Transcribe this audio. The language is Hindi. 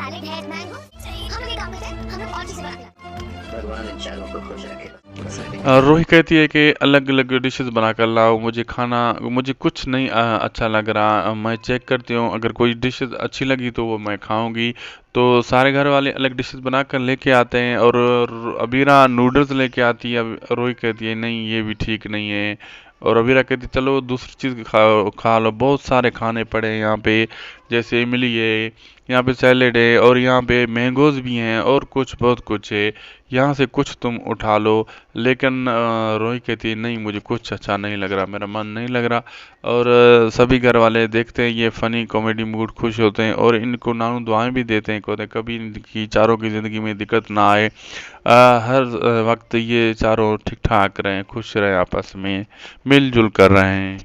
सैलेड है, मैंगो, हम लोग एक काम करते हैं, हम लोग और चीजें बना के लाते हैं। भगवान इन चारों को खुश रखेगा। बस I think रोही कहती है कि अलग अलग डिशेस बना कर लाओ, मुझे कुछ नहीं अच्छा लग रहा। मैं चेक करती हूँ, अगर कोई डिशेस अच्छी लगी तो वो मैं खाऊंगी। तो सारे घर वाले अलग डिशेस बना कर लेके आते हैं, और अबीरा नूडल्स लेके आती है। अब रोही कहती है नहीं ये भी ठीक नहीं है, और अबीरा कहती है चलो दूसरी चीज़ खा लो, बहुत सारे खाने पड़े हैं यहाँ पे, जैसे इमली है, यहाँ पे सैलेड है, और यहाँ पे मैंगोज भी हैं, और कुछ बहुत कुछ है, यहाँ से कुछ तुम उठा लो। लेकिन रोही कहती है नहीं मुझे कुछ अच्छा नहीं लग रहा, मेरा मन नहीं लग रहा। और सभी घर वाले देखते हैं ये फनी कॉमेडी मूड, खुश होते हैं, और इनको नानू दुआएं भी देते हैं, कहते हैं कभी इनकी चारों की ज़िंदगी में दिक्कत ना आए। हर वक्त ये चारों ठीक ठाक रहें, खुश रहें, आपस में मिलजुल कर रहें।